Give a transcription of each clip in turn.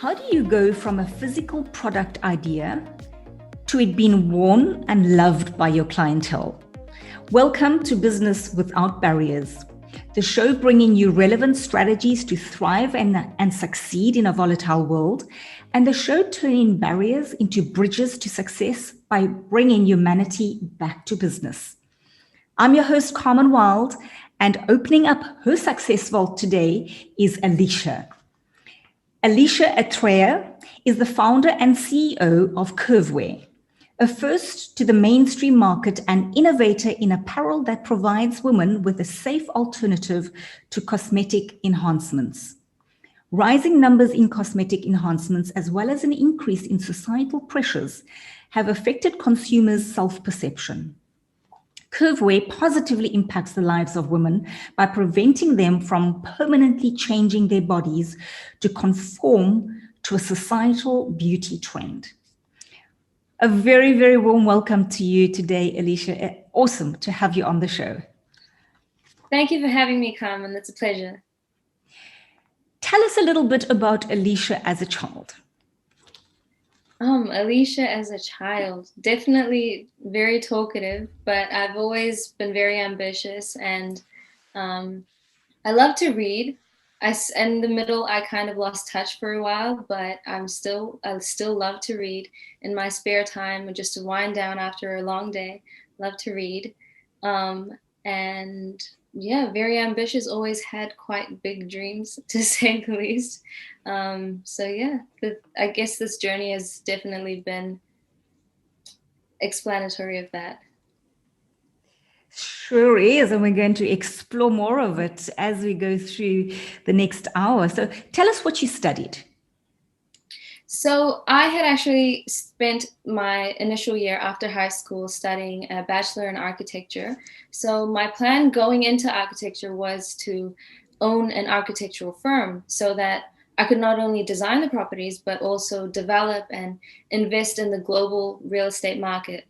How do you go from a physical product idea to it being worn and loved by your clientele? Welcome to Business Without Barriers, the show bringing you relevant strategies to thrive and succeed in a volatile world, and the show turning barriers into bridges to success by bringing humanity back to business. I'm your host, Carmen Wild, and opening up her success vault today is Alisha. Aalysha Athreya is the founder and CEO of Kurvwear, a first to the mainstream market and innovator in apparel that provides women with a safe alternative to cosmetic enhancements. Rising numbers in cosmetic enhancements, as well as an increase in societal pressures, have affected consumers' self-perception. Kurvwear positively impacts the lives of women by preventing them from permanently changing their bodies to conform to a societal beauty trend. A very, very warm welcome to you today, Alisha. Awesome to have you on the show. Thank you for having me, Carmen. It's a pleasure. Tell us a little bit about Alisha as a child. Alisha as a child, definitely very talkative, but I've always been very ambitious and I love to read. In the middle, I kind of lost touch for a while, but I still love to read in my spare time, just to wind down after a long day. Love to read, and yeah, very ambitious. Always had quite big dreams, to say the least. So yeah, I guess this journey has definitely been explanatory of that. Sure is, and we're going to explore more of it as we go through the next hour. So tell us what you studied. So I had actually spent my initial year after high school studying a bachelor in architecture. So my plan going into architecture was to own an architectural firm so that I could not only design the properties, but also develop and invest in the global real estate market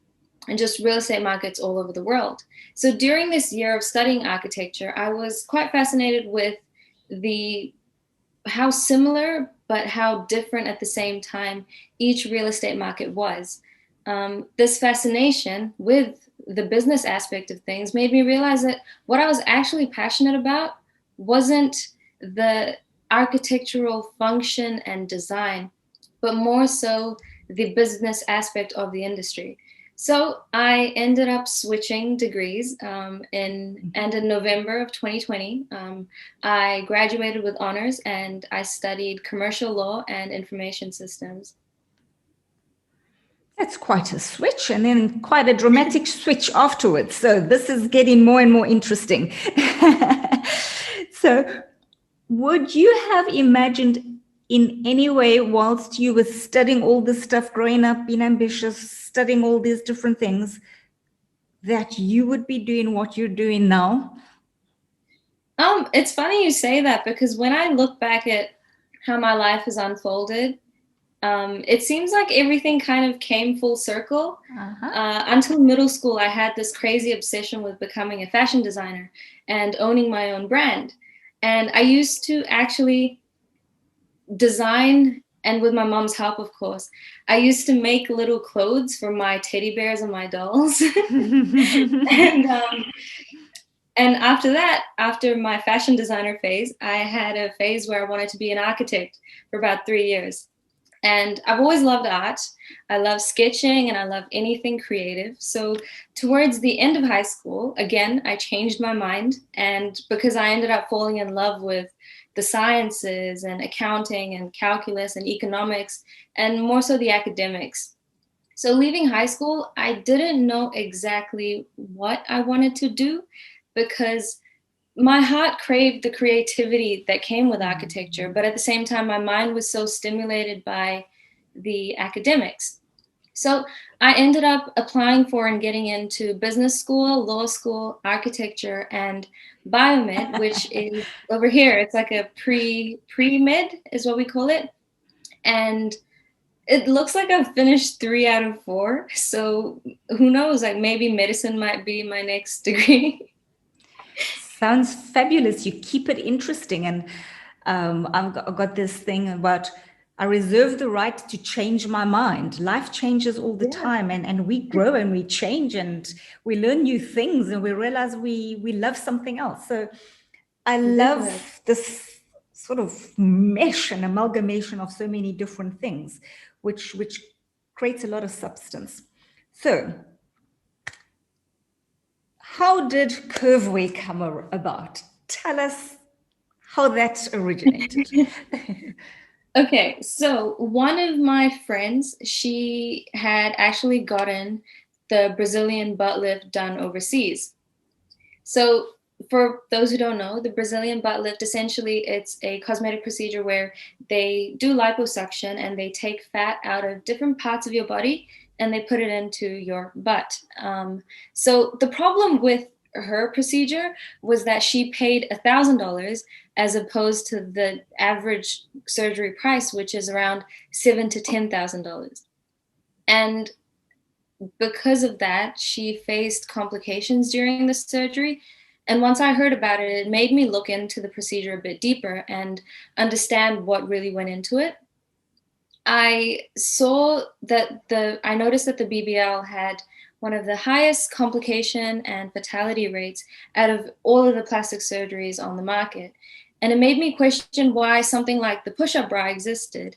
and just real estate markets all over the world. So during this year of studying architecture, I was quite fascinated with how similar but how different at the same time each real estate market was. This fascination with the business aspect of things made me realize that what I was actually passionate about wasn't the architectural function and design, but more so the business aspect of the industry. So I ended up switching degrees in November of 2020. I graduated with honors and I studied commercial law and information systems. That's quite a switch, and then quite a dramatic switch afterwards. So this is getting more and more interesting. So would you have imagined in any way, whilst you were studying all this stuff, growing up, being ambitious, studying all these different things, that you would be doing what you're doing now? It's funny you say that, because when I look back at how my life has unfolded, it seems like everything kind of came full circle. Until middle school, I had this crazy obsession with becoming a fashion designer and owning my own brand. And I used to actually design, and with my mom's help, of course, I used to make little clothes for my teddy bears and my dolls. And after that, after my fashion designer phase, I had a phase where I wanted to be an architect for about 3 years. And I've always loved art. I love sketching and I love anything creative. So towards the end of high school, again, I changed my mind. And because I ended up falling in love with the sciences and accounting and calculus and economics, and more so the academics. So leaving high school, I didn't know exactly what I wanted to do, because my heart craved the creativity that came with architecture, but at the same time, my mind was so stimulated by the academics. So I ended up applying for and getting into business school, law school, architecture, and biomed, which is over here. It's like a pre-med is what we call it. And it looks like I've finished 3 out of 4. So who knows, like maybe medicine might be my next degree. Sounds fabulous. You keep it interesting. And I've got this thing about I reserve the right to change my mind. Life changes all the time, and we grow and we change and we learn new things and we realize we love something else. So I love this sort of mesh and amalgamation of so many different things, which creates a lot of substance. So how did Kurvwear come about? Tell us how that originated. Okay, so one of my friends, she had actually gotten the Brazilian butt lift done overseas. So for those who don't know, the Brazilian butt lift, essentially it's a cosmetic procedure where they do liposuction and they take fat out of different parts of your body and they put it into your butt. So the problem with her procedure was that she paid $1,000 as opposed to the average surgery price, which is around $7,000 to $10,000. And because of that, she faced complications during the surgery. And once I heard about it, it made me look into the procedure a bit deeper and understand what really went into it. I noticed that the BBL had one of the highest complication and fatality rates out of all of the plastic surgeries on the market. And it made me question why something like the push-up bra existed.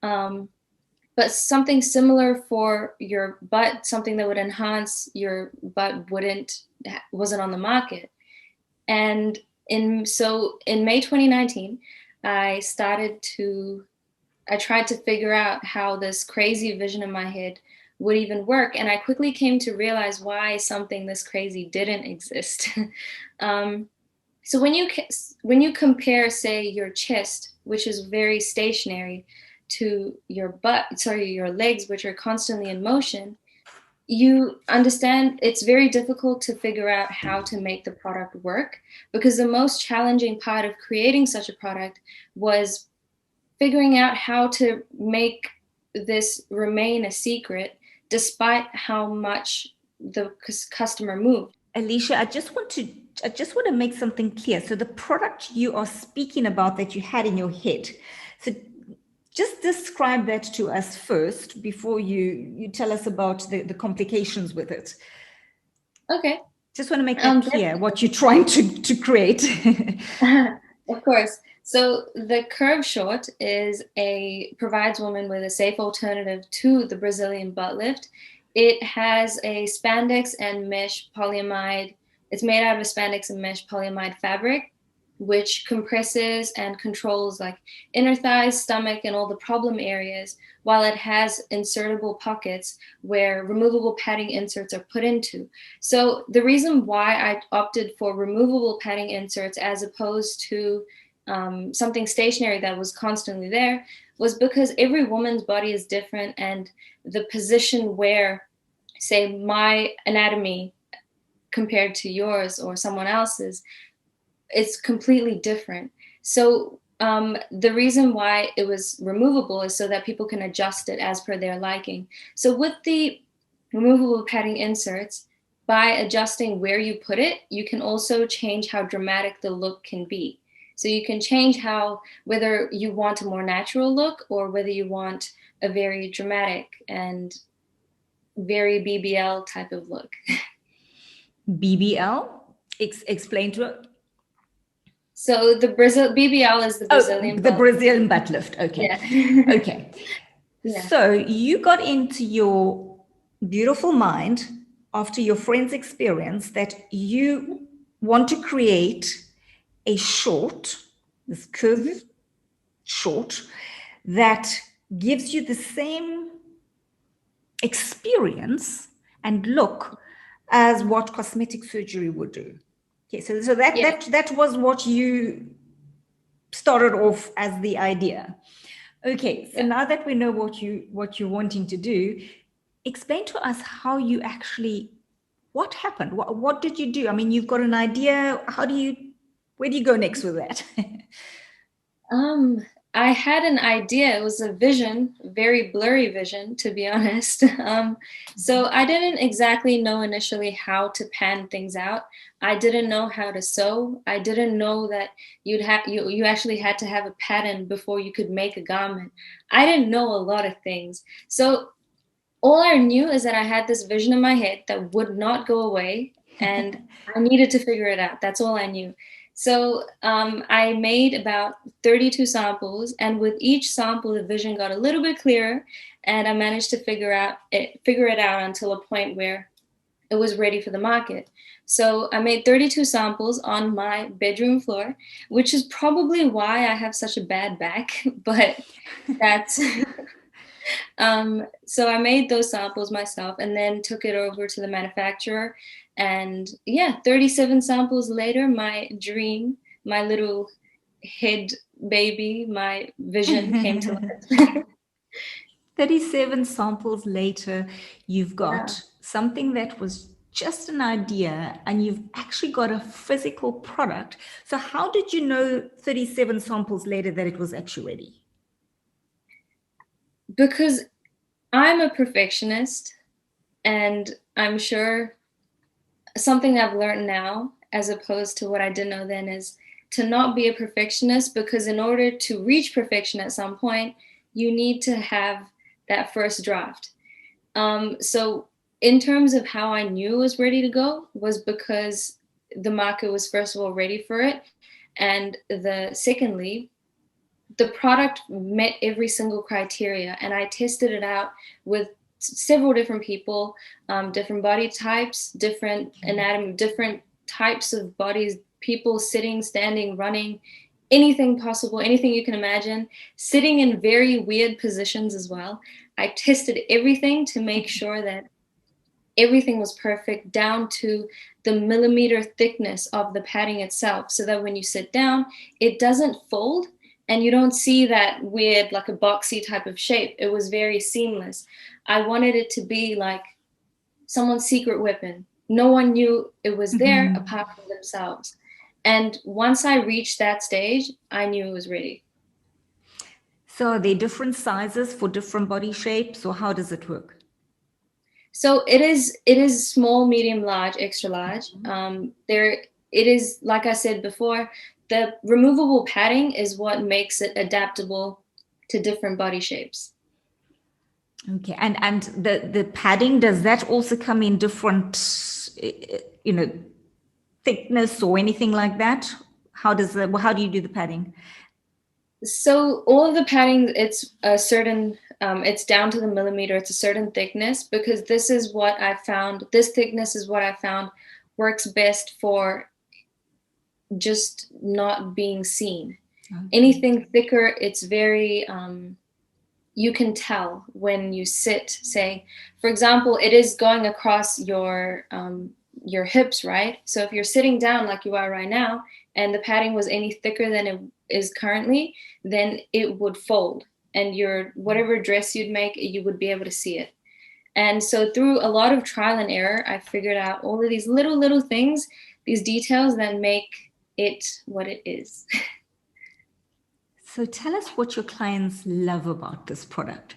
But something similar for your butt, something that would enhance your butt wasn't on the market. And in May 2019, I tried to figure out how this crazy vision in my head would even work. And I quickly came to realize why something this crazy didn't exist. So when you compare, say, your chest, which is very stationary, to your your legs, which are constantly in motion, you understand it's very difficult to figure out how to make the product work, because the most challenging part of creating such a product was figuring out how to make this remain a secret despite how much the customer moved. Alisha, I just want to make something clear. So the product you are speaking about that you had in your head, so just describe that to us first before you tell us about the complications with it. Okay. Just want to make that clear, what you're trying to create. Of course. So the Curve Short provides women with a safe alternative to the Brazilian butt lift. It has a spandex and mesh polyamide. It's made out of a spandex and mesh polyamide fabric, which compresses and controls like inner thighs, stomach, and all the problem areas, while it has insertable pockets where removable padding inserts are put into. So the reason why I opted for removable padding inserts as opposed to something stationary that was constantly there was because every woman's body is different, and the position where, say, my anatomy compared to yours or someone else's, it's completely different. So the reason why it was removable is so that people can adjust it as per their liking. So with the removable padding inserts, by adjusting where you put it, you can also change how dramatic the look can be. So you can change whether you want a more natural look or whether you want a very dramatic and very BBL type of look. BBL? Explain to it. So the BBL is the Brazilian butt lift. Brazilian butt lift. Okay. Yeah. Okay. Yeah. So you got into your beautiful mind after your friend's experience that you want to create a short, this curve short, that gives you the same experience and look as what cosmetic surgery would do. Okay, so that was what you started off as the idea. Okay, so now that we know what you're wanting to do, explain to us how you actually, what happened? What did you do? I mean, you've got an idea. Where do you go next with that? I had an idea. It was a vision, very blurry vision, to be honest. So I didn't exactly know initially how to pan things out. I didn't know how to sew. I didn't know that you actually had to have a pattern before you could make a garment. I didn't know a lot of things. So all I knew is that I had this vision in my head that would not go away, and I needed to figure it out. That's all I knew. So I made about 32 samples, and with each sample, the vision got a little bit clearer, and I managed to figure it out until a point where it was ready for the market. So I made 32 samples on my bedroom floor, which is probably why I have such a bad back, but that's so I made those samples myself and then took it over to the manufacturer. And yeah, 37 samples later, my dream, my little head baby, my vision came to life. 37 samples later, you've got Yeah. something that was just an idea and you've actually got a physical product. So how did you know 37 samples later that it was actually ready? Because I'm a perfectionist, and I'm sure something I've learned now, as opposed to what I didn't know then, is to not be a perfectionist, because in order to reach perfection at some point, you need to have that first draft. So in terms of how I knew it was ready to go was because the market was first of all ready for it. And secondly, the product met every single criteria, and I tested it out with several different people, different body types, different anatomy, different types of bodies, people sitting, standing, running, anything possible, anything you can imagine, sitting in very weird positions as well. I tested everything to make sure that everything was perfect, down to the millimeter thickness of the padding itself, so that when you sit down, it doesn't fold and you don't see that weird, like a boxy type of shape. It was very seamless. I wanted it to be like someone's secret weapon. No one knew it was there apart from themselves. And once I reached that stage, I knew it was ready. So are there different sizes for different body shapes, or how does it work? So it is small, medium, large, extra large. There it is, like I said before, the removable padding is what makes it adaptable to different body shapes. Okay, and the padding, does that also come in different, you know, thickness or anything like that? How do you do the padding? So all of the padding, it's a certain, it's down to the millimeter. It's a certain thickness, because this is what I found. This thickness is what I found works best for just not being seen. Okay. Anything thicker, it's very, you can tell when you sit, say, for example, it is going across your hips, right? So if you're sitting down like you are right now, and the padding was any thicker than it is currently, then it would fold, and your whatever dress you'd make, you would be able to see it. And so through a lot of trial and error, I figured out all of these little things, these details that make it what it is. So tell us what your clients love about this product.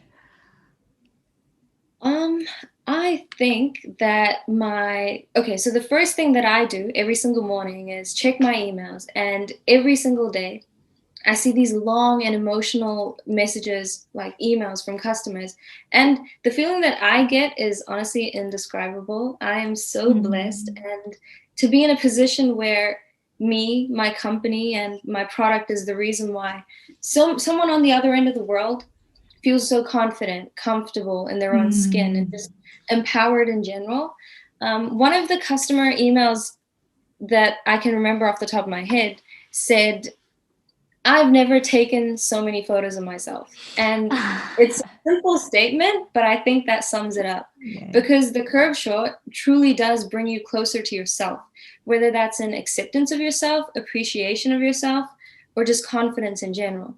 Um, I think that so the first thing that I do every single morning is check my emails, and every single day I see these long and emotional messages, like emails from customers. And the feeling that I get is honestly indescribable. I am so blessed, and to be in a position where me, my company, and my product is the reason why someone on the other end of the world feels so confident, comfortable in their own skin, and just empowered in general. One of the customer emails that I can remember off the top of my head said, "I've never taken so many photos of myself." And it's a simple statement, but I think that sums it up. Yeah. Because the curve short truly does bring you closer to yourself, whether that's an acceptance of yourself, appreciation of yourself, or just confidence in general.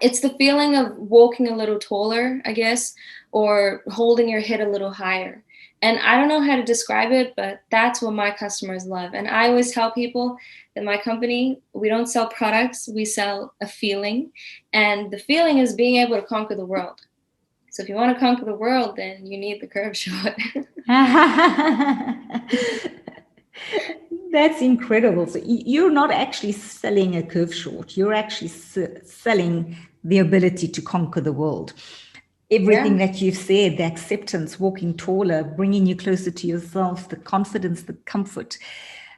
It's the feeling of walking a little taller, I guess, or holding your head a little higher. And I don't know how to describe it, but that's what my customers love. And I always tell people that my company, we don't sell products, we sell a feeling. And the feeling is being able to conquer the world. So if you want to conquer the world, then you need the curve short. That's incredible. So you're not actually selling a curve short. You're actually selling the ability to conquer the world. Everything that you've said, the acceptance, walking taller, bringing you closer to yourself, the confidence, the comfort,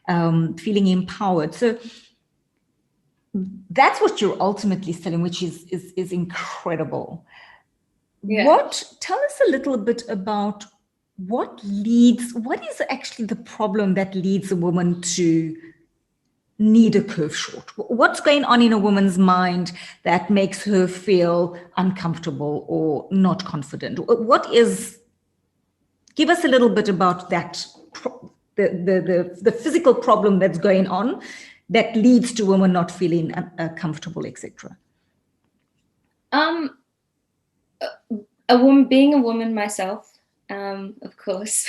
feeling empowered. So that's what you're ultimately selling, which is incredible. Yeah. Tell us a little bit about what is actually the problem that leads a woman to need a curve short? What's going on in a woman's mind that makes her feel uncomfortable or not confident? Give us a little bit about that, the physical problem that's going on that leads to women not feeling comfortable, etc. Being a woman myself, of course,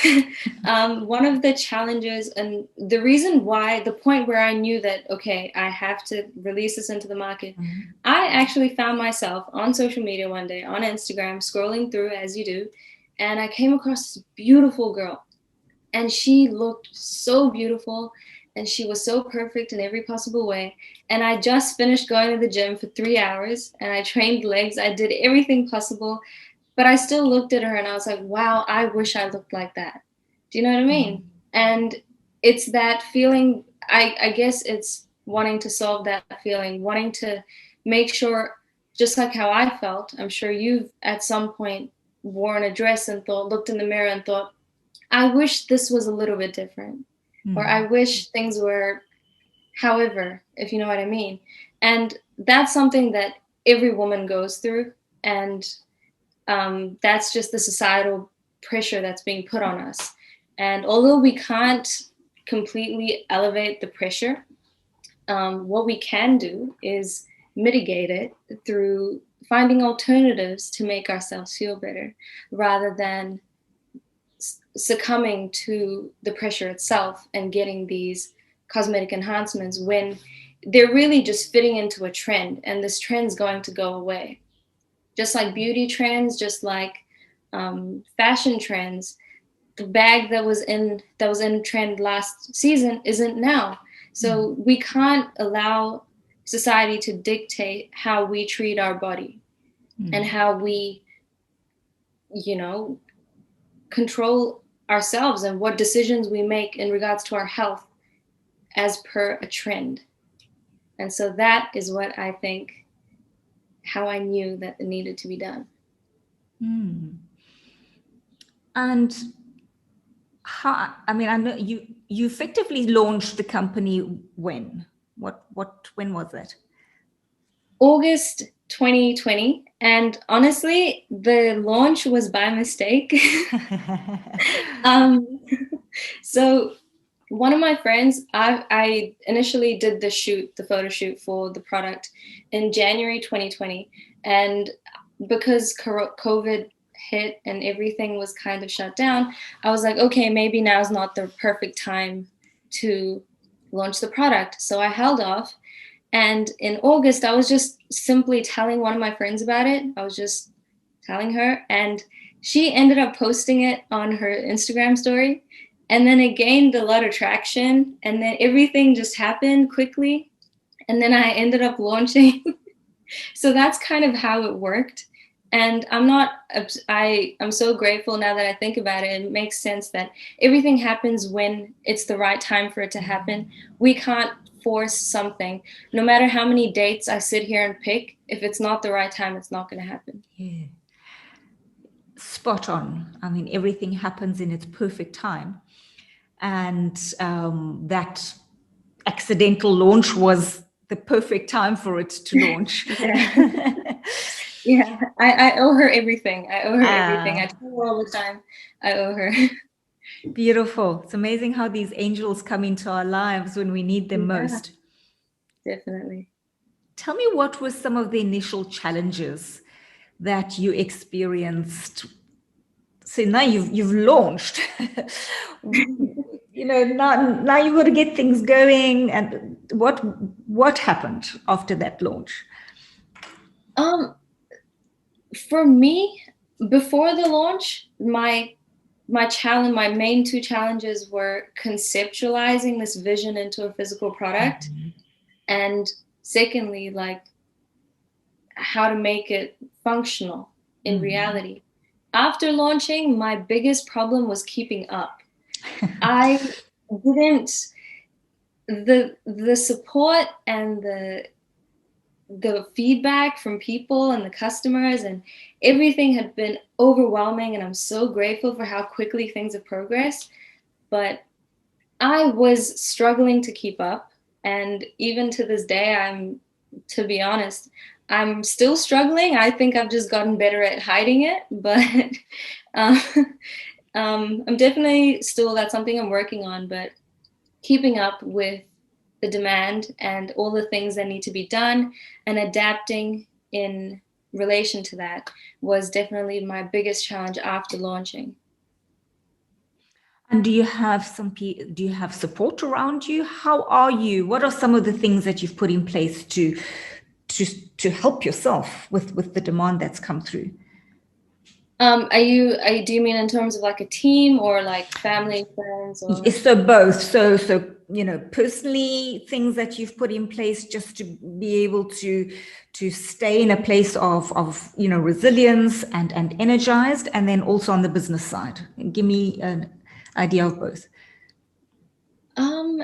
one of the challenges and the reason why, the point where I knew that, okay, I have to release this into the market, I actually found myself on social media one day, on Instagram, scrolling through as you do, and I came across this beautiful girl, and she looked so beautiful, and she was so perfect in every possible way. And I just finished going to the gym for 3 hours, and I trained legs. I did everything possible. But I still looked at her and I was like, wow, I wish I looked like that. Do you know what I mean? And it's that feeling, I guess it's wanting to solve that feeling, wanting to make sure, just like how I felt, I'm sure you've at some point worn a dress and looked in the mirror and thought, I wish this was a little bit different. Or I wish things were, however, if you know what I mean. And that's something that every woman goes through. And that's just the societal pressure that's being put on us. And although we can't completely elevate the pressure, what we can do is mitigate it through finding alternatives to make ourselves feel better rather than succumbing to the pressure itself and getting these cosmetic enhancements when they're really just fitting into a trend, and this trend's going to go away. Just like beauty trends, just like fashion trends, the bag that was in trend last season isn't now. So we can't allow society to dictate how we treat our body and how we, control ourselves and what decisions we make in regards to our health as per a trend. And so that is what I think, how I knew that it needed to be done. And how, I mean, I know you effectively launched the company when? When was that? August 2020. And honestly, the launch was by mistake. So one of my friends, I initially did the photo shoot for the product in January 2020. And because COVID hit and everything was kind of shut down, I was like, okay, maybe now's not the perfect time to launch the product. So I held off. And in August, I was just simply telling one of my friends about it. I was just telling her, and she ended up posting it on her Instagram story. And then it gained a lot of traction, and then everything just happened quickly. And then I ended up launching. So that's kind of how it worked. And I'm so grateful now that I think about it. It makes sense that everything happens when it's the right time for it to happen. We can't force something. No matter how many dates I sit here and pick, if it's not the right time, it's not going to happen. Yeah. Spot on. I mean, everything happens in its perfect time. And that accidental launch was the perfect time for it to launch. Yeah, I owe her everything. I tell her all the time, I owe her. Beautiful. It's amazing how these angels come into our lives when we need them most. Definitely. Tell me, what were some of the initial challenges that you experienced So now you've launched. Now you got to get things going. And what happened after that launch? For me, before the launch, my main two challenges were conceptualizing this vision into a physical product, and secondly, like how to make it functional in reality. After launching, my biggest problem was keeping up. I didn't the support and the feedback from people and the customers and everything had been overwhelming, and I'm so grateful for how quickly things have progressed, but I was struggling to keep up. And even to this day, to be honest, I'm still struggling. I think I've just gotten better at hiding it, but um, I'm definitely still, that's something I'm working on, but keeping up with the demand and all the things that need to be done and adapting in relation to that was definitely my biggest challenge after launching. And do you have support around you? How are you? What are some of the things that you've put in place to help yourself with the demand that's come through? Do you mean in terms of like a team or like family, friends? Or? So both. So personally, things that you've put in place just to be able to stay in a place of resilience and energized, and then also on the business side. Give me an idea of both. I'm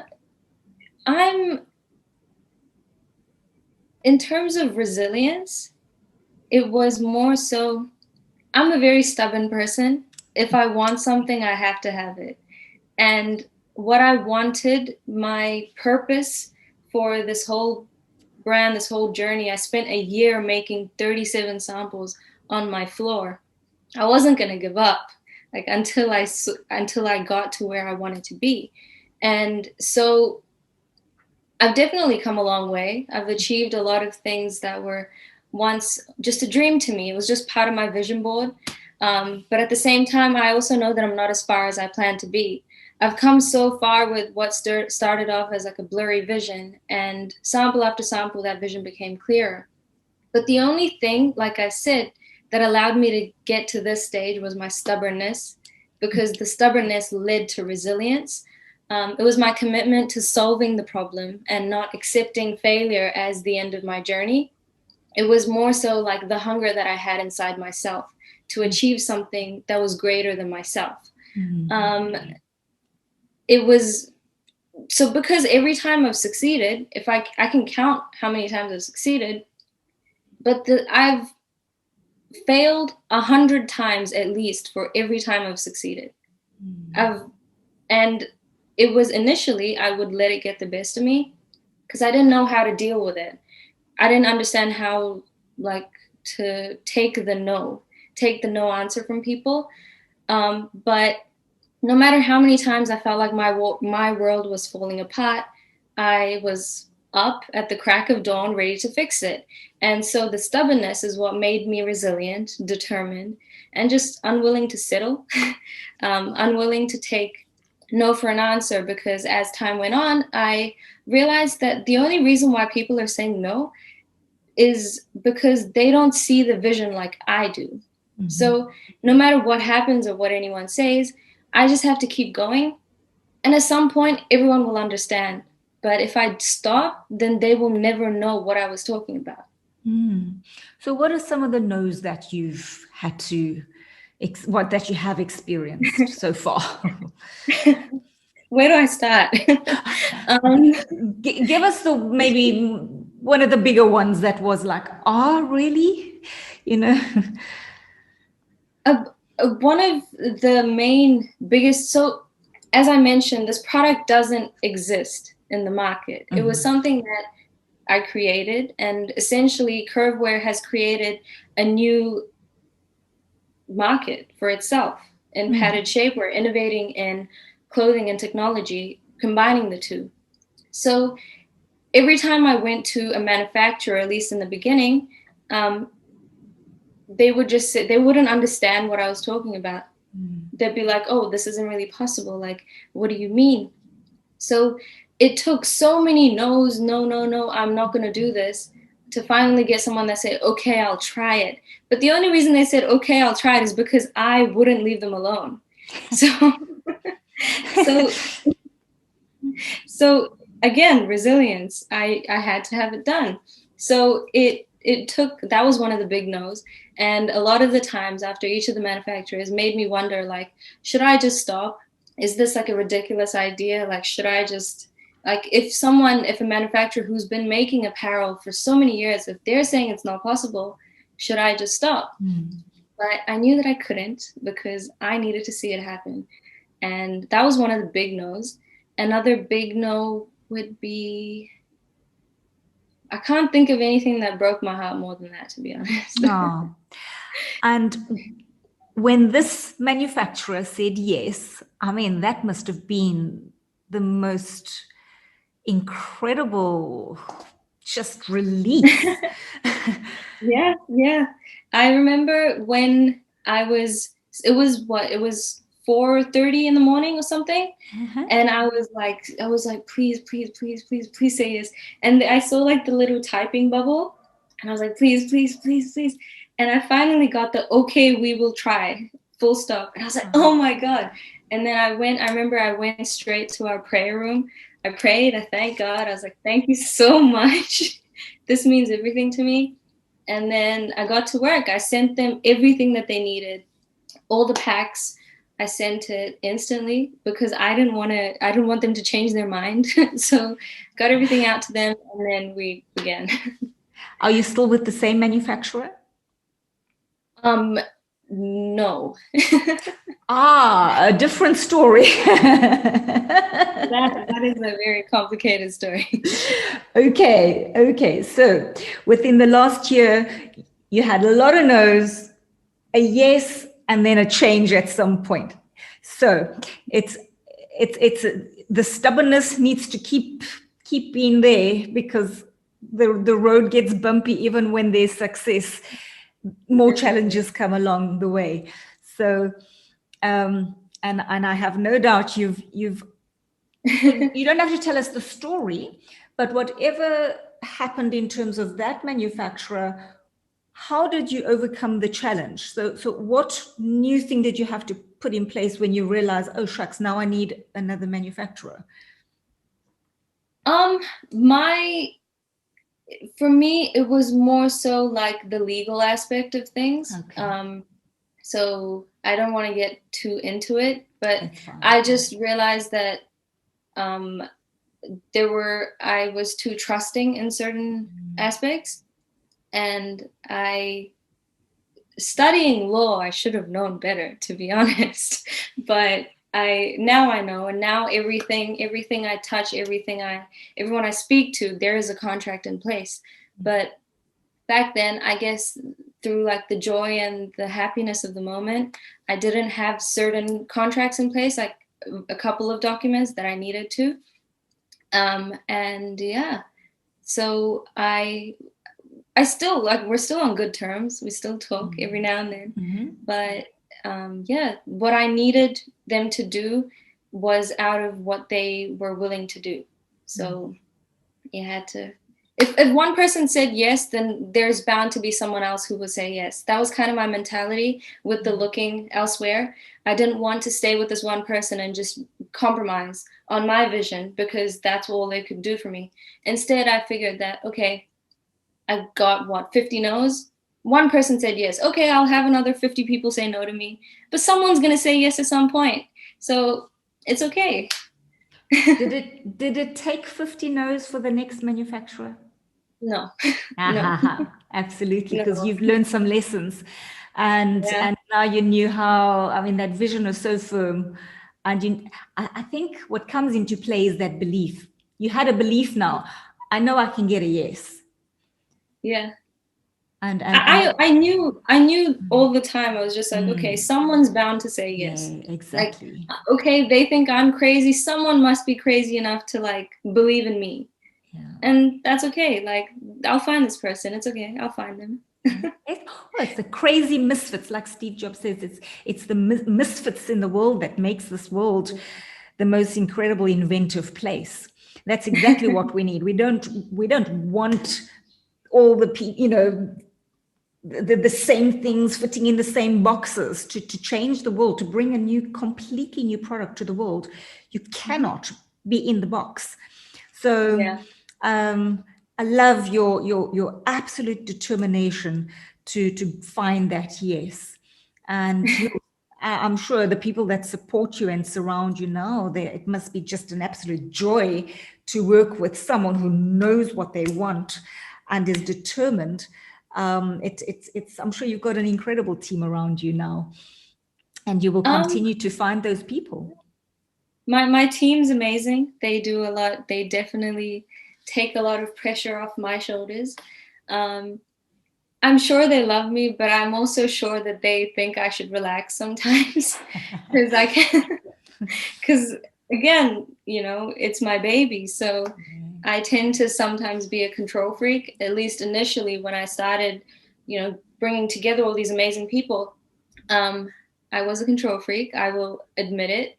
in terms of resilience, it was more so, I'm a very stubborn person. If I want something, I have to have it. And what I wanted, my purpose for this whole brand, this whole journey, I spent a year making 37 samples on my floor. I wasn't going to give up like until I got to where I wanted to be. And so I've definitely come a long way. I've achieved a lot of things that were once just a dream to me. It was just part of my vision board. But at the same time, I also know that I'm not as far as I plan to be. I've come so far with what started off as like a blurry vision, and sample after sample, that vision became clearer. But the only thing, like I said, that allowed me to get to this stage was my stubbornness, because the stubbornness led to resilience. It was my commitment to solving the problem and not accepting failure as the end of my journey. It was more so like the hunger that I had inside myself to achieve something that was greater than myself. It was so because every time I've succeeded, if I can count how many times I've succeeded, but I've failed 100 times at least for every time I've succeeded. And it was initially, I would let it get the best of me because I didn't know how to deal with it. I didn't understand how like to take the no answer from people. But no matter how many times I felt like my world was falling apart, I was up at the crack of dawn, ready to fix it. And so the stubbornness is what made me resilient, determined, and just unwilling to settle, unwilling to take no for an answer, because as time went on, I realized that the only reason why people are saying no is because they don't see the vision like I do. Mm-hmm. So no matter what happens or what anyone says, I just have to keep going. And at some point, everyone will understand. But if I stop, then they will never know what I was talking about. So what are some of the no's that you've had to, that you have experienced so far? Where do I start? Give us maybe one of the bigger ones that was like, really? One of the main biggest, so as I mentioned, this product doesn't exist in the market. Mm-hmm. It was something that I created, and essentially Kurvwear has created a new market for itself in padded shapewear, innovating in clothing and technology, combining the two. So every time I went to a manufacturer, at least in the beginning, they would just say, they wouldn't understand what I was talking about. they'd be like, oh, this isn't really possible. Like, what do you mean? So it took so many no's, no, I'm not going to do this, to finally get someone that said, okay, I'll try it. But the only reason they said, okay, I'll try it is because I wouldn't leave them alone. So, so, so again, resilience, I had to have it done. So it took, that was one of the big no's. And a lot of the times after each of the manufacturers made me wonder, like, should I just stop? Is this like a ridiculous idea? Like, should I just, like, if a manufacturer who's been making apparel for so many years, if they're saying it's not possible, should I just stop? But I knew that I couldn't, because I needed to see it happen. And that was one of the big no's. Another big no would be, I can't think of anything that broke my heart more than that, to be honest. Oh. And when this manufacturer said yes, I mean, that must have been the most incredible, just relief. Yeah. I remember when it was 4:30 in the morning or something. And I was like, please say yes. And I saw like the little typing bubble, and I was like, please. And I finally got the, okay, we will try, full stop. And I was like, oh my God. And then I remember I went straight to our prayer room. I prayed, I thanked God. I was like, thank you so much. This means everything to me. And then I got to work. I sent them everything that they needed, all the packs. I sent it instantly because I didn't want them to change their mind. So got everything out to them, and then we began. Are you still with the same manufacturer? No. A different story. That is a very complicated story. Okay. So within the last year, you had a lot of no's, a yes, and then a change at some point. So it's the stubbornness needs to keep being there, because the road gets bumpy even when there's success. More challenges come along the way. So and I have no doubt you've you don't have to tell us the story, but whatever happened in terms of that manufacturer, how did you overcome the challenge? So what new thing did you have to put in place when you realized, oh shucks, now I need another manufacturer? For me, it was more so like the legal aspect of things. Okay. So I don't want to get too into it, but I just realized that I was too trusting in certain aspects. And studying law, I should have known better, to be honest. But now I know, and now everything I touch, everyone I speak to, there is a contract in place. But back then, I guess through like the joy and the happiness of the moment, I didn't have certain contracts in place, like a couple of documents that I needed to. And yeah, so I still, like, we're still on good terms. We still talk every now and then. But what I needed them to do was out of what they were willing to do. So you had to, if one person said yes, then there's bound to be someone else who will say yes. That was kind of my mentality with the looking elsewhere. I didn't want to stay with this one person and just compromise on my vision, because that's all they could do for me. Instead, I figured that, okay, I got 50 no's. One person said yes. Okay, I'll have another 50 people say no to me, but someone's going to say yes at some point. So it's okay. Did it take 50 no's for the next manufacturer? No. No. Absolutely, because you've learned some lessons, and now you knew how. I mean, that vision was so firm, and I think what comes into play is that belief. You had a belief now. I know I can get a yes. Yeah. And I knew all the time. I was just like, okay, someone's bound to say yes. Yeah, exactly. Like, okay, they think I'm crazy. Someone must be crazy enough to like believe in me. Yeah. And that's okay. Like, I'll find this person. It's okay. I'll find them. It's the crazy misfits, like Steve Jobs says. It's the misfits in the world that makes this world the most incredible inventive place. That's exactly what we need. We don't want all the the same things fitting in the same boxes to change the world, to bring a completely new product to the world. You cannot be in the box. So Yeah. I love your absolute determination to find that yes. And I'm sure the people that support you and surround you now, it must be just an absolute joy to work with someone who knows what they want and is determined. It's I'm sure you've got an incredible team around you now, and you will continue to find those people. My team's amazing. They do a lot. They definitely take a lot of pressure off my shoulders. I'm sure they love me, but I'm also sure that they think I should relax sometimes because I can. Because again, it's my baby, so I tend to sometimes be a control freak. At least initially, when I started, bringing together all these amazing people, I was a control freak. I will admit it.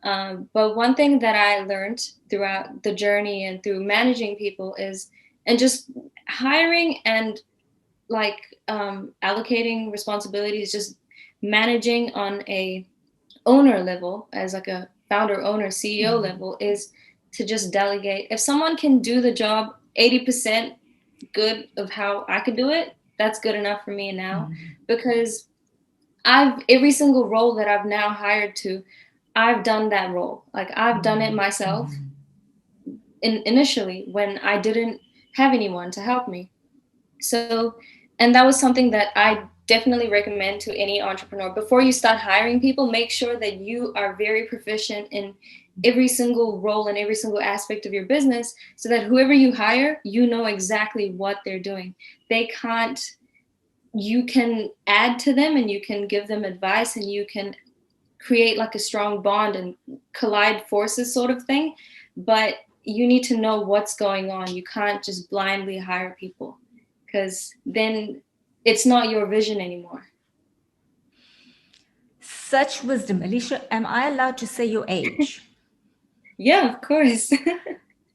But one thing that I learned throughout the journey and through managing people and just hiring and allocating responsibilities, just managing on a owner level, as like a founder, owner, CEO level, is to just delegate. If someone can do the job 80% good of how I could do it, that's good enough for me now. Because every single role that I've now hired to, I've done that role. Like I've done it myself initially when I didn't have anyone to help me. So, and that was something that I definitely recommend to any entrepreneur. Before you start hiring people, make sure that you are very proficient in every single role and every single aspect of your business, so that whoever you hire, you know exactly what they're doing. You can add to them and you can give them advice and you can create like a strong bond and collide forces sort of thing. But you need to know what's going on. You can't just blindly hire people, because then it's not your vision anymore. Such wisdom. Alisha, am I allowed to say your age? Yeah, of course.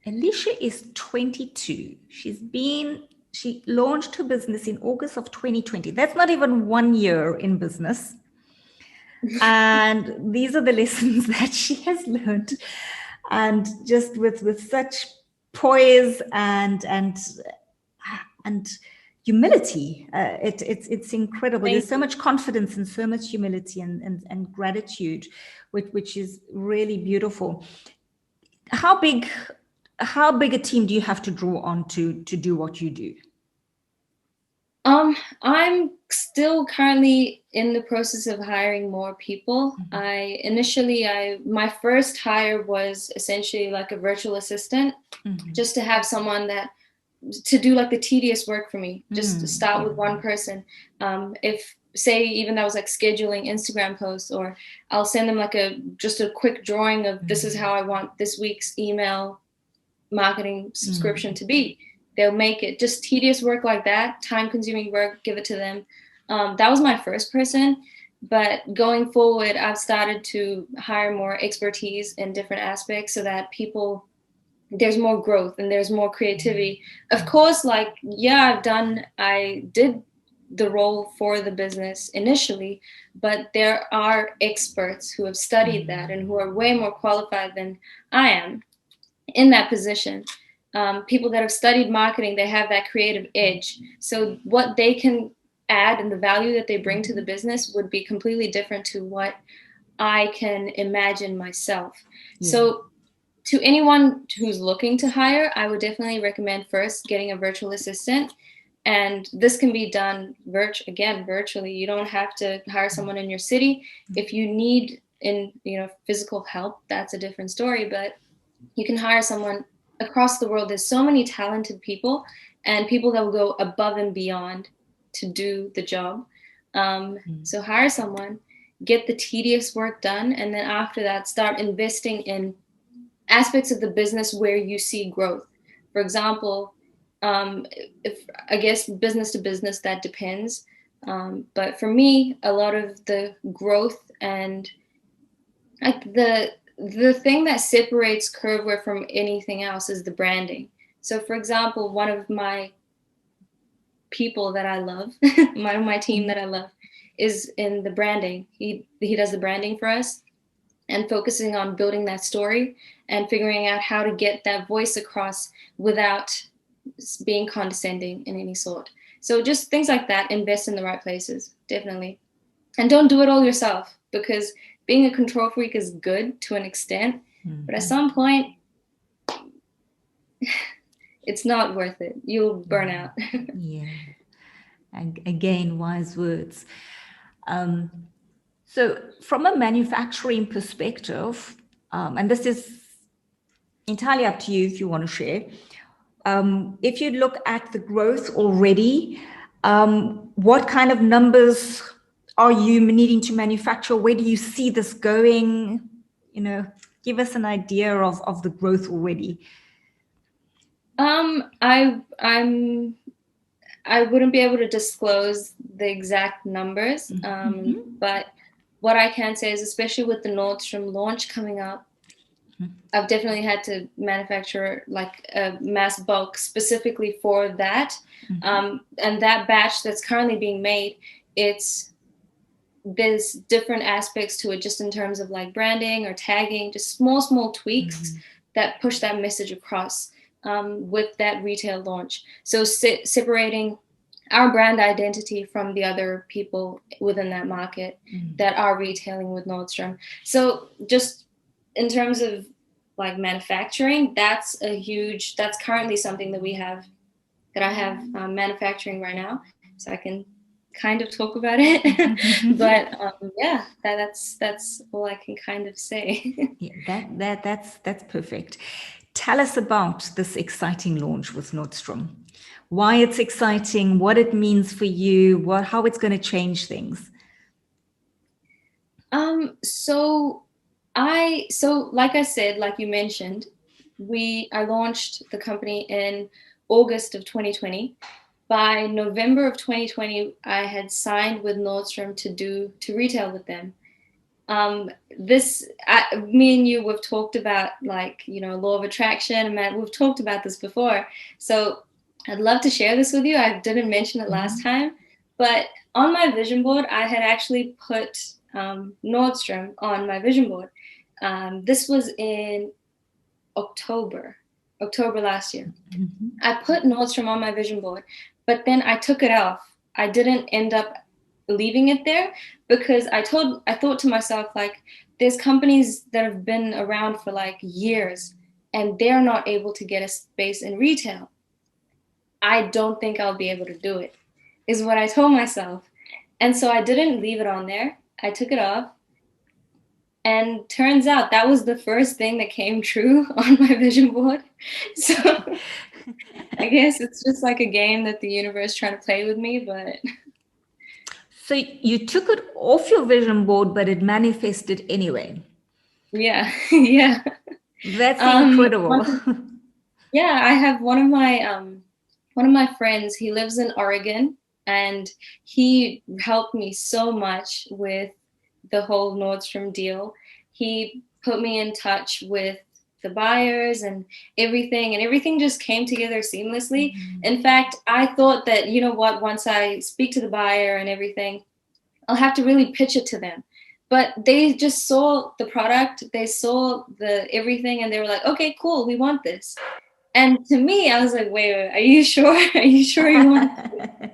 Alisha is 22. She launched her business in August of 2020. That's not even 1 year in business. And these are the lessons that she has learned. And just with such poise and humility. It's incredible. There's so much confidence and so much humility and gratitude, which is really beautiful. How big a team do you have to draw on to do what you do? I'm still currently in the process of hiring more people. My first hire was essentially like a virtual assistant, just to have someone to do like the tedious work for me, just to start with one person. If say even that was like scheduling Instagram posts, or I'll send them like just a quick drawing of this is how I want this week's email marketing subscription to be. They'll make it. Just tedious work like that, time-consuming work, give it to them. That was my first person. But going forward, I've started to hire more expertise in different aspects so that there's more growth and there's more creativity. Of course, I did the role for the business initially, but there are experts who have studied that and who are way more qualified than I am in that position. People that have studied marketing, they have that creative edge. So what they can add and the value that they bring to the business would be completely different to what I can imagine myself. Yeah. So to anyone who's looking to hire, I would definitely recommend first getting a virtual assistant. And this can be done virtually. You don't have to hire someone in your city. If you need physical help, that's a different story. But you can hire someone across the world. There's so many talented people and people that will go above and beyond to do the job. So hire someone, get the tedious work done, and then after that, start investing in aspects of the business where you see growth. For example, If I guess business to business, that depends. But for me, a lot of the growth and like the thing that separates Kurvwear from anything else is the branding. So, for example, one of my people that I love, my team that I love, is in the branding. He does the branding for us and focusing on building that story and figuring out how to get that voice across without being condescending in any sort. So just things like that. Invest in the right places, definitely, and don't do it all yourself, because being a control freak is good to an extent, but at some point it's not worth it. You'll burn out. Yeah. And again, wise words. So from a manufacturing perspective, and this is entirely up to you if you want to share, if you look at the growth already, what kind of numbers are you needing to manufacture? Where do you see this going? You know, give us an idea of the growth already. I wouldn't be able to disclose the exact numbers, but what I can say is, especially with the Nordstrom launch coming up, I've definitely had to manufacture like a mass bulk specifically for that. And that batch that's currently being made, there's different aspects to it, just in terms of like branding or tagging, just small tweaks that push that message across with that retail launch. So separating our brand identity from the other people within that market that are retailing with Nordstrom. So just in terms of like manufacturing, that's currently something that I have manufacturing right now. So I can kind of talk about it. But yeah, that's all I can kind of say. Yeah, that's perfect. Tell us about this exciting launch with Nordstrom. Why it's exciting, what it means for you, how it's going to change things. So like I said, like you mentioned, I launched the company in August of 2020. By November of 2020, I had signed with Nordstrom to retail with them. Me and you, we've talked about law of attraction, and we've talked about this before. So I'd love to share this with you. I didn't mention it last time, but on my vision board, I had actually put Nordstrom on my vision board. This was in October last year. I put Nordstrom on my vision board, but then I took it off. I didn't end up leaving it there because I thought to myself, like, there's companies that have been around for like years and they're not able to get a space in retail. I don't think I'll be able to do it, is what I told myself. And so I didn't leave it on there. I took it off. And turns out that was the first thing that came true on my vision board. So I guess it's just like a game that the universe trying to play with me, but. So you took it off your vision board, but it manifested anyway. Yeah, yeah. That's incredible. Yeah, I have one of my friends. He lives in Oregon, and he helped me so much with the whole Nordstrom deal. He put me in touch with the buyers and everything just came together seamlessly. In fact, I thought that, you know what, once I speak to the buyer and everything, I'll have to really pitch it to them. But they just saw the product, they saw the everything, and they were like, okay, cool, we want this. And to me, I was like, wait, are you sure? Are you sure you want it?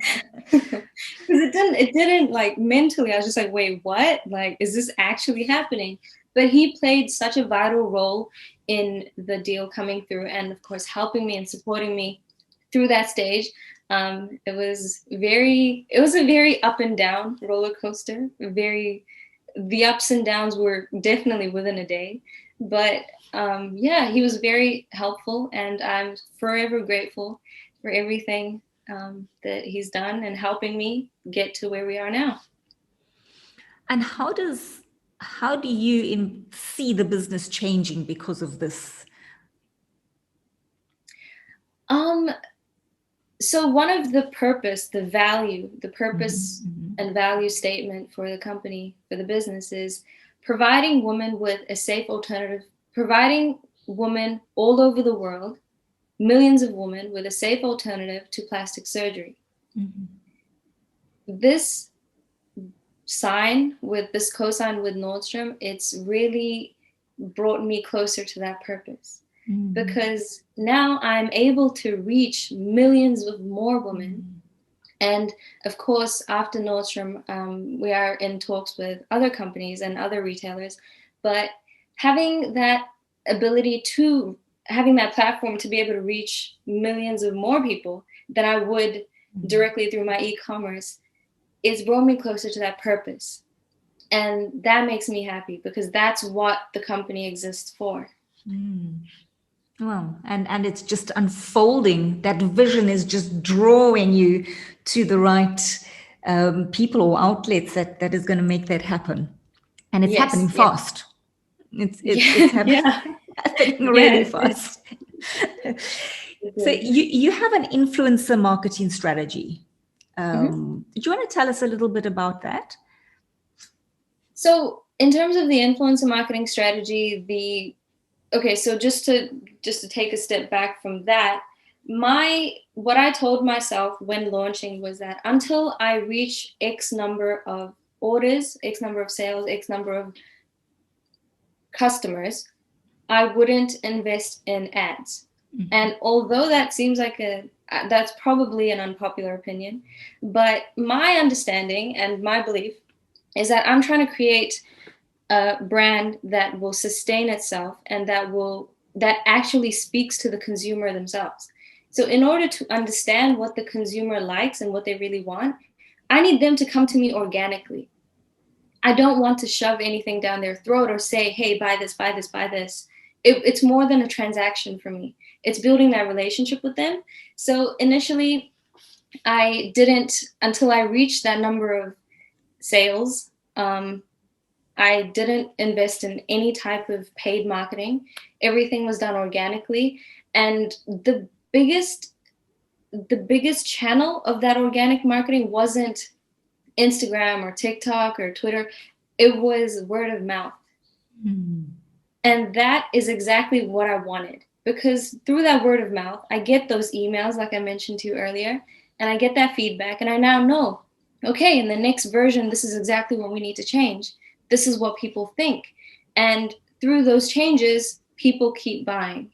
Because it didn't like mentally, I was just like, wait, what? Like, is this actually happening? But he played such a vital role in the deal coming through, and of course, helping me and supporting me through that stage. It was a very up and down roller coaster. The ups and downs were definitely within a day, but yeah, he was very helpful, and I'm forever grateful for everything that he's done and helping me get to where we are now. And how do you see the business changing because of this? So one of the purpose Mm-hmm. and value statement for the company, for the business, is providing women with a safe alternative, providing women all over the world, millions of women, with a safe alternative to plastic surgery. Mm-hmm. This cosign with Nordstrom, it's really brought me closer to that purpose. Mm-hmm. Because now I'm able to reach millions of more women. Mm-hmm. And of course, after Nordstrom, we are in talks with other companies and other retailers. But having that having that platform to be able to reach millions of more people than I would directly through my e-commerce, it's brought me closer to that purpose. And that makes me happy because that's what the company exists for. Mm. Well, and it's just unfolding. That vision is just drawing you to the right people or outlets that is going to make that happen, and it's happening Yes, yes. fast. It's Yeah, yeah. happening really Yes. fast. So you have an influencer marketing strategy. Do you want to tell us a little bit about that? So in terms of the influencer marketing strategy, so just to take a step back from that, what I told myself when launching was that until I reach X number of orders, X number of sales, X number of customers, I wouldn't invest in ads. Mm-hmm. And although that seems like that's probably an unpopular opinion, but my understanding and my belief is that I'm trying to create a brand that will sustain itself and that actually speaks to the consumer themselves. So in order to understand what the consumer likes and what they really want, I need them to come to me organically. I don't want to shove anything down their throat or say, hey, buy this, buy this, buy this. It's more than a transaction for me. It's building that relationship with them. So initially, I didn't, until I reached that number of sales, I didn't invest in any type of paid marketing. Everything was done organically. And the biggest channel of that organic marketing wasn't Instagram or TikTok or Twitter. It was word of mouth. Mm-hmm. And that is exactly what I wanted, because through that word of mouth, I get those emails, like I mentioned to you earlier, and I get that feedback. And I now know, okay, in the next version, this is exactly what we need to change. This is what people think. And through those changes, people keep buying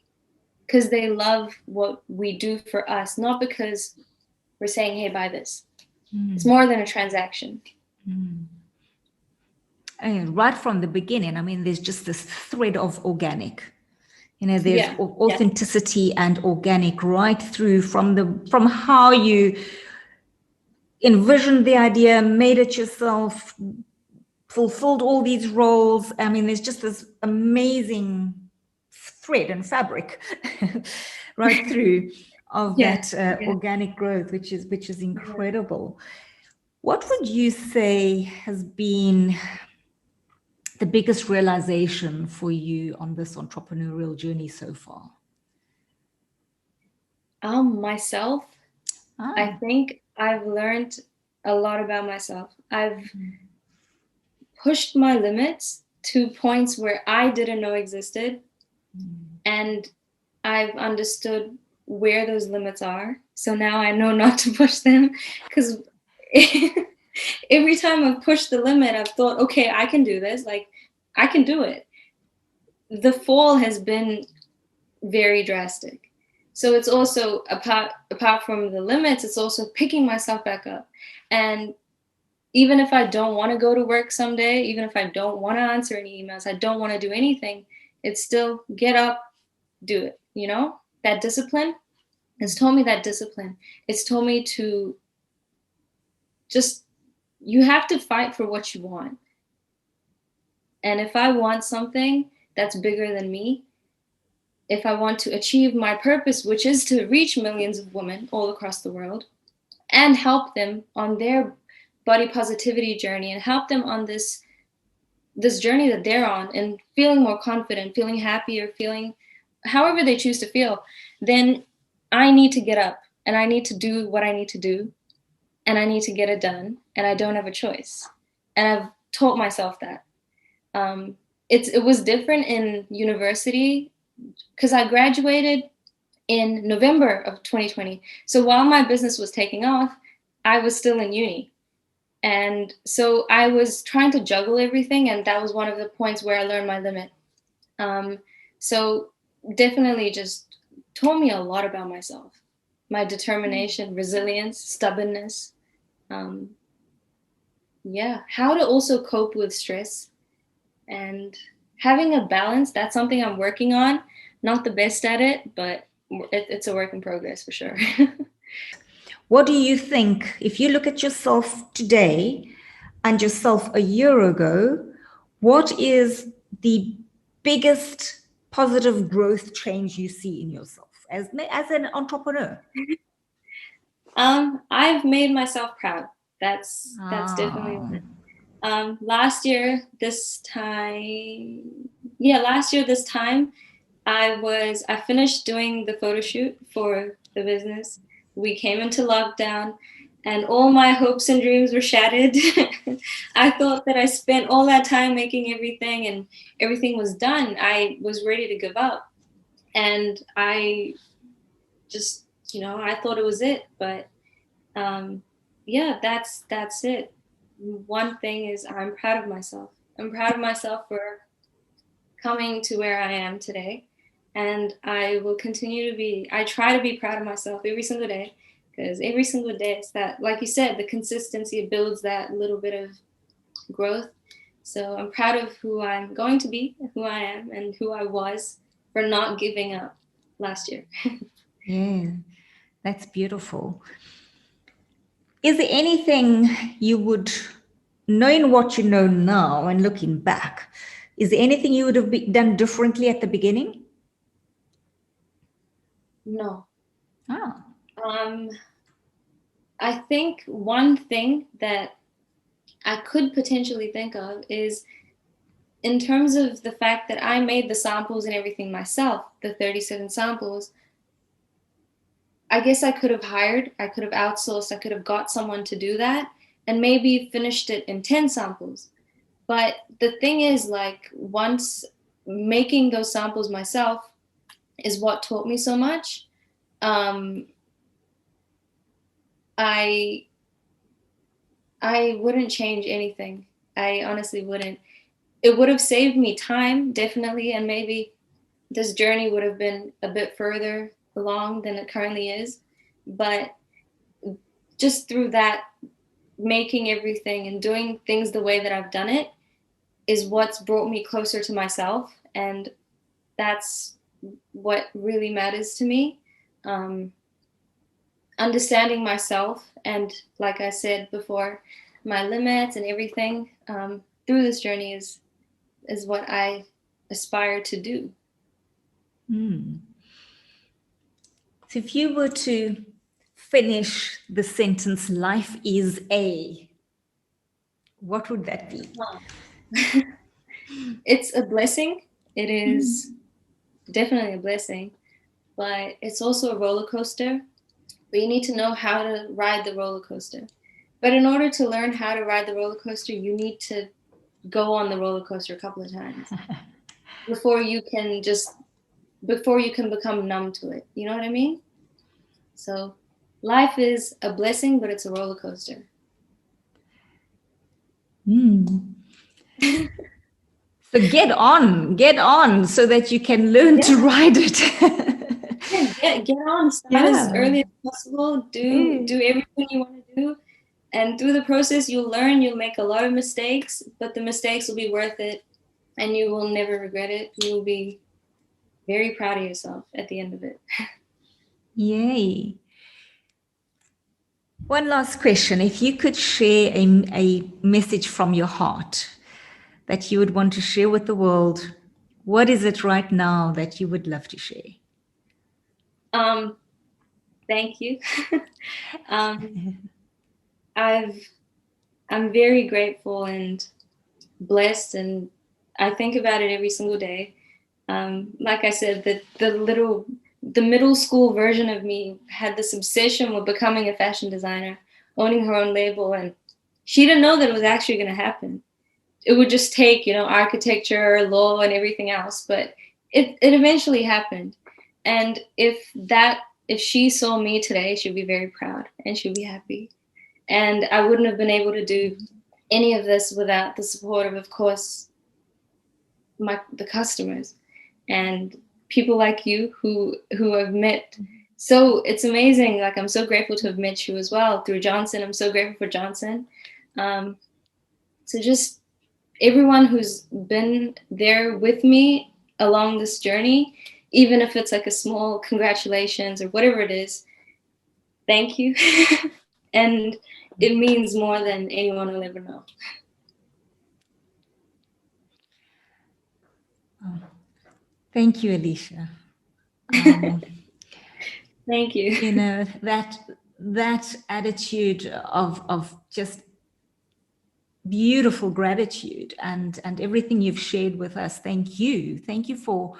because they love what we do for us, not because we're saying, hey, buy this. Mm. It's more than a transaction. Mm. And right from the beginning, I mean, there's just this thread of organic. There's authenticity and organic right through from how you envisioned the idea, made it yourself, fulfilled all these roles. I mean, there's just this amazing thread and fabric right through of that organic growth, which is incredible. Yeah. What would you say has been the biggest realization for you on this entrepreneurial journey so far? Myself. I think I've learned a lot about myself. I've pushed my limits to points where I didn't know existed. And I've understood where those limits are. So now I know not to push them, because every time I've pushed the limit, I've thought, okay, I can do this. Like, I can do it. The fall has been very drastic. So it's also, apart from the limits, it's also picking myself back up. And even if I don't want to go to work someday, even if I don't want to answer any emails, I don't want to do anything, it's still get up, do it. That discipline. It's told me that discipline. It's told me to you have to fight for what you want. And if I want something that's bigger than me, if I want to achieve my purpose, which is to reach millions of women all across the world and help them on their body positivity journey and help them on this journey that they're on and feeling more confident, feeling happier, feeling however they choose to feel, then I need to get up and I need to do what I need to do, and I need to get it done, and I don't have a choice. And I've taught myself that. It was different in university because I graduated in November of 2020. So while my business was taking off, I was still in uni. And so I was trying to juggle everything, and that was one of the points where I learned my limit. So definitely just taught me a lot about myself, my determination, resilience, stubbornness. How to also cope with stress and having a balance. That's something I'm working on. Not the best at it, but it's a work in progress for sure. What do you think, if you look at yourself today and yourself a year ago, what is the biggest positive growth change you see in yourself as an entrepreneur? I've made myself proud. That's definitely one. Last year this time, I finished doing the photo shoot for the business. We came into lockdown and all my hopes and dreams were shattered. I thought that I spent all that time making everything and everything was done. I was ready to give up. And I just, I thought it was it. But that's it. One thing is I'm proud of myself. I'm proud of myself for coming to where I am today. And I will continue to be, I try to be proud of myself every single day, because every single day it's that, like you said, the consistency builds that little bit of growth. So I'm proud of who I'm going to be, who I am, and who I was for not giving up last year. Yeah, that's beautiful. Is there anything you would, knowing what you know now and looking back, is there anything you would have done differently at the beginning? No. Ah. I think one thing that I could potentially think of is in terms of the fact that I made the samples and everything myself, the 37 samples. I guess I could have outsourced, I could have got someone to do that and maybe finished it in 10 samples. But the thing is, like, once making those samples myself is what taught me so much. I wouldn't change anything. I honestly wouldn't. It would have saved me time, definitely, and maybe this journey would have been a bit further along than it currently is. But just through that, making everything and doing things the way that I've done it is what's brought me closer to myself. And that's what really matters to me. Understanding myself and, like I said before, my limits and everything through this journey is what I aspire to do. So if you were to finish the sentence, life is what would that be? It's a blessing. It is definitely a blessing, but it's also a roller coaster. But you need to know how to ride the roller coaster. But in order to learn how to ride the roller coaster, you need to go on the roller coaster a couple of times before you can become numb to it. You know what I mean? So life is a blessing, but it's a roller coaster. So get on so that you can learn to ride it. Get on, start as early as possible, do everything you want to do. And through the process, you'll learn, you'll make a lot of mistakes, but the mistakes will be worth it and you will never regret it. You'll be very proud of yourself at the end of it. Yay. One last question. If you could share a message from your heart that you would want to share with the world, what is it right now that you would love to share? Thank you. I'm very grateful and blessed, and I think about it every single day. Like I said, the little the middle school version of me had this obsession with becoming a fashion designer, owning her own label, and she didn't know that it was actually going to happen. It would just take, architecture, law, and everything else, but it eventually happened. And if she saw me today, she'd be very proud and she'd be happy. And I wouldn't have been able to do any of this without the support of course, the customers and people like you who I've met. So it's amazing. Like, I'm so grateful to have met you as well through Johnson. I'm so grateful for Johnson. So just everyone who's been there with me along this journey, even if it's like a small congratulations or whatever it is, thank you. And it means more than anyone will ever know. Thank you, Alisha. Thank you. You know, that attitude of just beautiful gratitude and everything you've shared with us. Thank you. Thank you for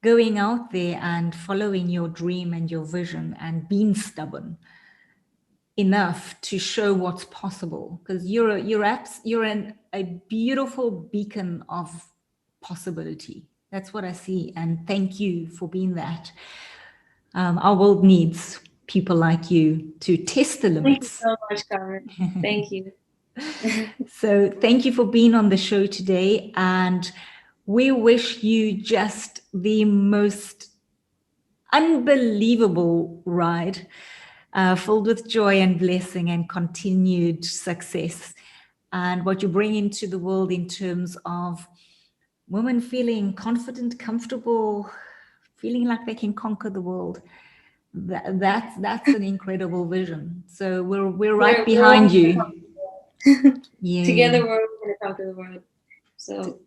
going out there and following your dream and your vision and being stubborn enough to show what's possible, because you're a beautiful beacon of possibility. That's what I see. And thank you for being that. Our world needs people like you to test the limits. Thank you so much, Carmen. Thank you. So thank you for being on the show today. And we wish you just the most unbelievable ride, filled with joy and blessing and continued success. And what you bring into the world in terms of women feeling confident, comfortable, feeling like they can conquer the world. That's an incredible vision. So we're right behind you. Yeah. Together we're going to conquer the world. So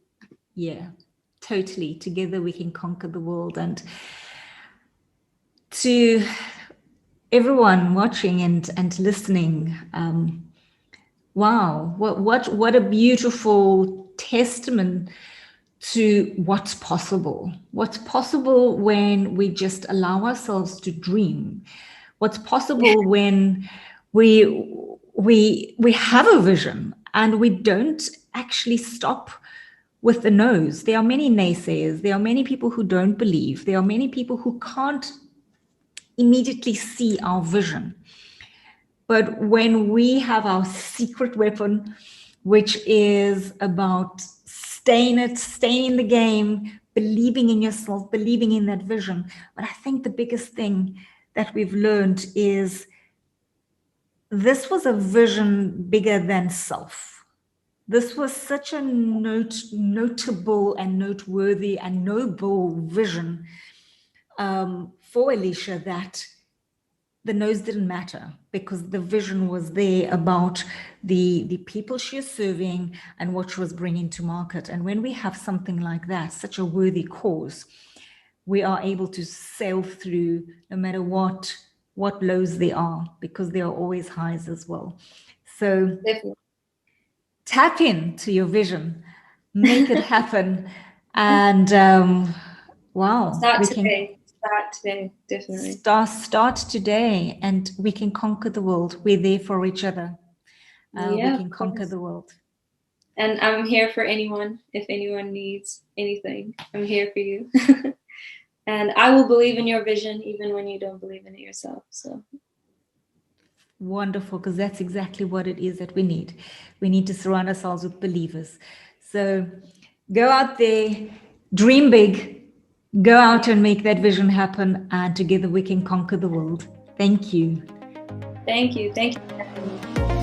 yeah, totally. Together we can conquer the world. And to everyone watching and listening, wow, what a beautiful testament to what's possible. What's possible when we just allow ourselves to dream. What's possible when we have a vision and we don't actually stop with the no's. There are many naysayers. There are many people who don't believe. There are many people who can't immediately see our vision. But when we have our secret weapon, which is about staying in the game, believing in yourself, believing in that vision. But I think the biggest thing that we've learned is this was a vision bigger than self. This was such a notable and noteworthy and noble vision for Alisha that the no's didn't matter, because the vision was there about the people she is serving and what she was bringing to market. And when we have something like that, such a worthy cause, we are able to sail through no matter what lows there are, because there are always highs as well. So definitely tap into your vision, make it happen. And wow. Start today, definitely. Start today, and we can conquer the world. We're there for each other. We can conquer the world. And I'm here for anyone. If anyone needs anything, I'm here for you. And I will believe in your vision even when you don't believe in it yourself. So wonderful, because that's exactly what it is that we need. We need to surround ourselves with believers. So go out there, dream big. Go out and make that vision happen, and together we can conquer the world. Thank you. Thank you. Thank you.